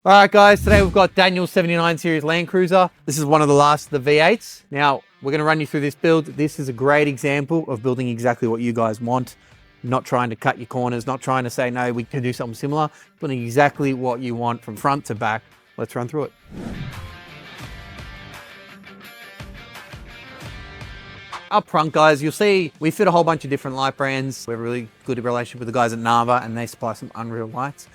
All right, guys, today we've got Daniel's 79 Series LandCruiser. This is one of the last of the V8s. Now, we're gonna run you through this build. This is a great example of building exactly what you guys want, not trying to cut your corners, not trying to say, no, we can do something similar, building exactly what you want from front to back. Let's run through it. Up front, guys, you'll see we fit a whole bunch of different light brands. We have a really good relationship with the guys at Nava, and they supply some unreal lights.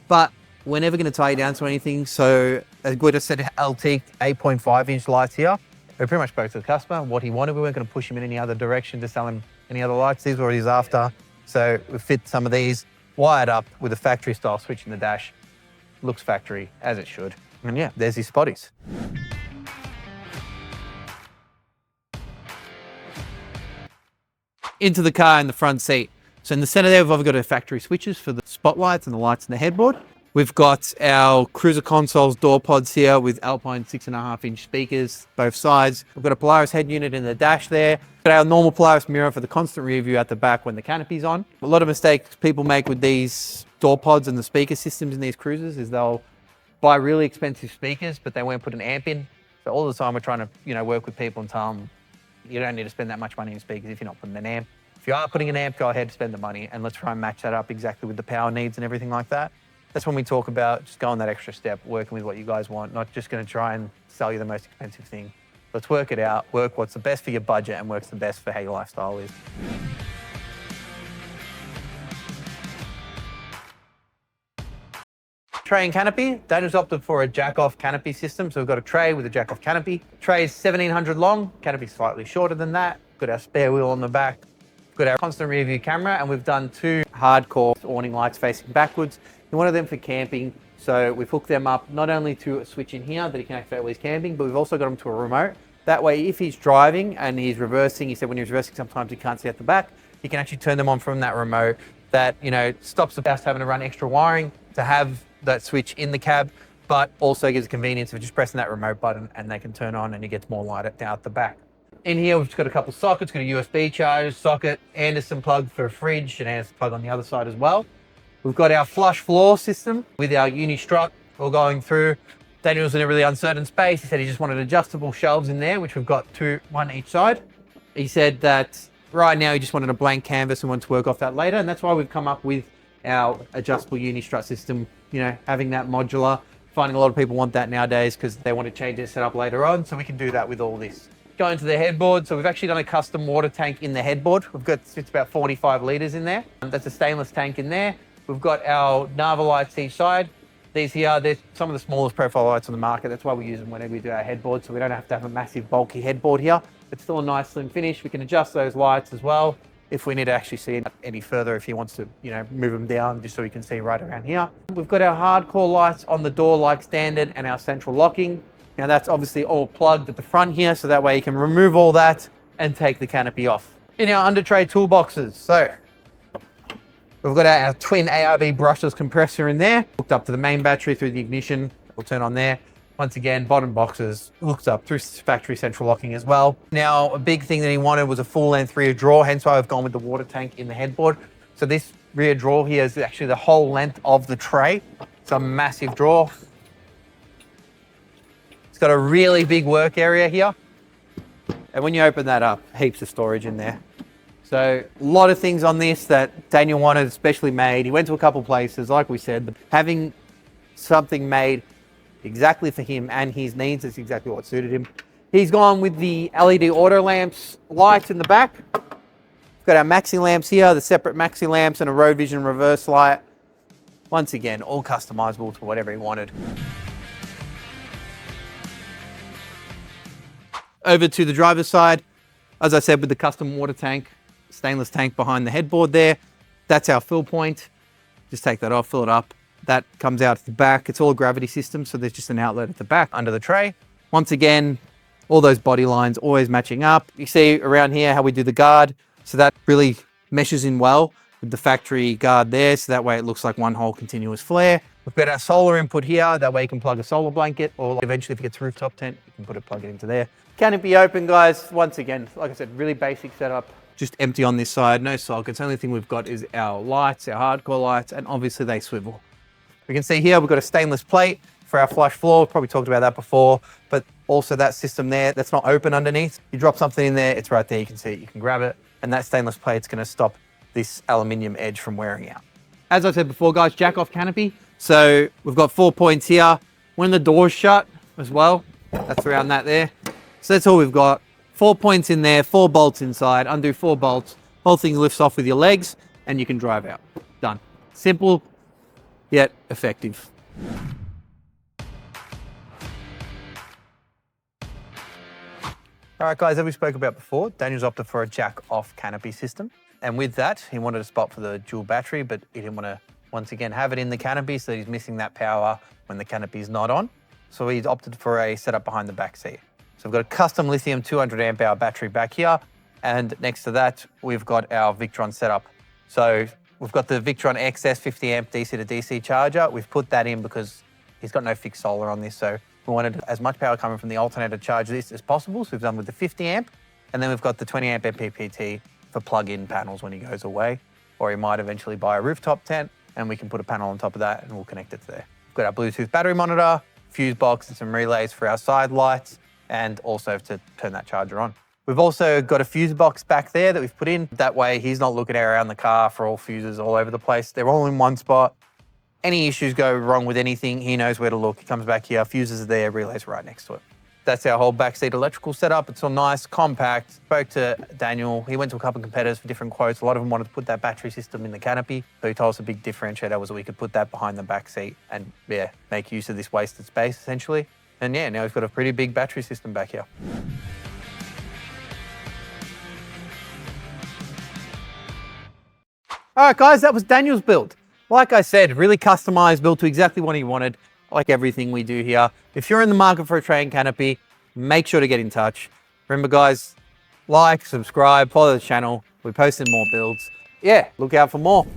But we're never going to tie you down to anything. So as we just said, LT 8.5-inch lights here. We pretty much spoke to the customer, what he wanted. We weren't going to push him in any other direction to sell him any other lights. These were what he's after. So we fit some of these wired up with a factory style switch in the dash. Looks factory, as it should. And yeah, there's his spotties. Into the car in the front seat. So in the center there, we've obviously got our factory switches for the spotlights and the lights in the headboard. We've got our cruiser consoles door pods here with Alpine 6.5-inch speakers, both sides. We've got a Polaris head unit in the dash there. We've got our normal Polaris mirror for the constant rear view at the back when the canopy's on. A lot of mistakes people make with these door pods and the speaker systems in these cruisers is they'll buy really expensive speakers, but they won't put an amp in. So all the time we're trying to, work with people and tell them, you don't need to spend that much money in speakers if you're not putting an amp. If you are putting an amp, go ahead and spend the money, and let's try and match that up exactly with the power needs and everything like that. That's when we talk about just going that extra step, working with what you guys want, not just going to try and sell you the most expensive thing. Let's work it out, work what's the best for your budget and works the best for how your lifestyle is. Tray and canopy. Daniel's opted for a jack-off canopy system, so we've got a tray with a jack-off canopy. Tray is 1700 long, canopy slightly shorter than that. Got our spare wheel on the back. Got our constant rear view camera, and we've done two hardcore awning lights facing backwards. One of them for camping, so we've hooked them up not only to a switch in here that he can activate while he's camping, but we've also got them to a remote. That way, if he's driving and he's reversing, he said when he's reversing, sometimes he can't see at the back, he can actually turn them on from that remote. That, stops the house having to run extra wiring to have that switch in the cab, but also gives convenience of just pressing that remote button and they can turn on and he gets more light out the back. In here, we've just got a couple of sockets, got a USB charger socket, Anderson plug for a fridge, and Anderson plug on the other side as well. We've got our flush floor system with our unistrut all going through. Daniel's in a really uncertain space. He said he just wanted adjustable shelves in there, which we've got one each side. He said that right now he just wanted a blank canvas and wants to work off that later. And that's why we've come up with our adjustable unistrut system, having that modular. Finding a lot of people want that nowadays because they want to change their setup later on. So we can do that with all this. Going to the headboard, so we've actually done a custom water tank in the headboard. It's about 45 litres in there. That's a stainless tank in there. We've got our Nava lights each side. These here, they're some of the smallest profile lights on the market. That's why we use them whenever we do our headboard, so we don't have to have a massive bulky headboard here. It's still a nice slim finish. We can adjust those lights as well if we need to actually see it any further, if he wants to, move them down just so he can see right around here. We've got our hardcore lights on the door like standard and our central locking. Now that's obviously all plugged at the front here, so that way you can remove all that and take the canopy off. In our under tray toolboxes, so we've got our twin ARB brushless compressor in there, hooked up to the main battery through the ignition. We'll turn on there. Once again, bottom boxes hooked up through factory central locking as well. Now, a big thing that he wanted was a full length rear drawer, hence why I've gone with the water tank in the headboard. So this rear drawer here is actually the whole length of the tray. It's a massive drawer. It's got a really big work area here. And when you open that up, heaps of storage in there. So a lot of things on this that Daniel wanted specially made. He went to a couple places, like we said, but having something made exactly for him and his needs is exactly what suited him. He's gone with the LED Autolamps lights in the back. We've got our Maxilamps here, the separate Maxilamps and a Roadvision reverse light. Once again, all customizable to whatever he wanted. Over to the driver's side, as I said, with the custom water tank, stainless tank behind the headboard there. That's our fill point. Just take that off, fill it up. That comes out at the back. It's all a gravity system, so there's just an outlet at the back under the tray. Once again, all those body lines always matching up. You see around here how we do the guard, so that really meshes in well with the factory guard there, so that way it looks like one whole continuous flare. We've got our solar input here, that way you can plug a solar blanket, or eventually if it gets a rooftop tent, you can plug it into there. Canopy open, guys. Once again, like I said, really basic setup. Just empty on this side, no sockets. The only thing we've got is our lights, our hardcore lights, and obviously they swivel. We can see here we've got a stainless plate for our flush floor. Probably talked about that before, but also that system there that's not open underneath. You drop something in there, it's right there. You can see it, you can grab it. And that stainless plate's going to stop this aluminium edge from wearing out. As I said before, guys, jack off canopy. So we've got 4 points here. When the door's shut as well, that's around that there. So that's all we've got. 4 points in there, 4 bolts inside, undo 4 bolts. Whole thing lifts off with your legs and you can drive out. Done. Simple, yet effective. All right, guys, as we spoke about before, Daniel's opted for a jack-off canopy system. And with that, he wanted a spot for the dual battery, but he didn't want to, once again, have it in the canopy, so he's missing that power when the canopy's not on. So he's opted for a setup behind the back seat. So we've got a custom lithium 200 amp hour battery back here. And next to that, we've got our Victron setup. So we've got the Victron XS 50 amp DC to DC charger. We've put that in because he's got no fixed solar on this. So we wanted as much power coming from the alternator to charge this as possible. So we've done with the 50 amp. And then we've got the 20 amp MPPT for plug-in panels when he goes away. Or he might eventually buy a rooftop tent and we can put a panel on top of that and we'll connect it to there. We've got our Bluetooth battery monitor, fuse box and some relays for our side lights and also to turn that charger on. We've also got a fuse box back there that we've put in. That way he's not looking around the car for all fuses all over the place. They're all in one spot. Any issues go wrong with anything, he knows where to look. He comes back here, fuses are there, relays right next to it. That's our whole backseat electrical setup. It's all nice, compact. Spoke to Daniel. He went to a couple of competitors for different quotes. A lot of them wanted to put that battery system in the canopy. So he told us a big differentiator was that we could put that behind the back seat and yeah, make use of this wasted space essentially. And yeah, now we've got a pretty big battery system back here. All right, guys, that was Daniel's build. Like I said, really customized, built to exactly what he wanted, like everything we do here. If you're in the market for a tray and canopy, make sure to get in touch. Remember, guys, like, subscribe, follow the channel. We're posting more builds. Yeah, look out for more.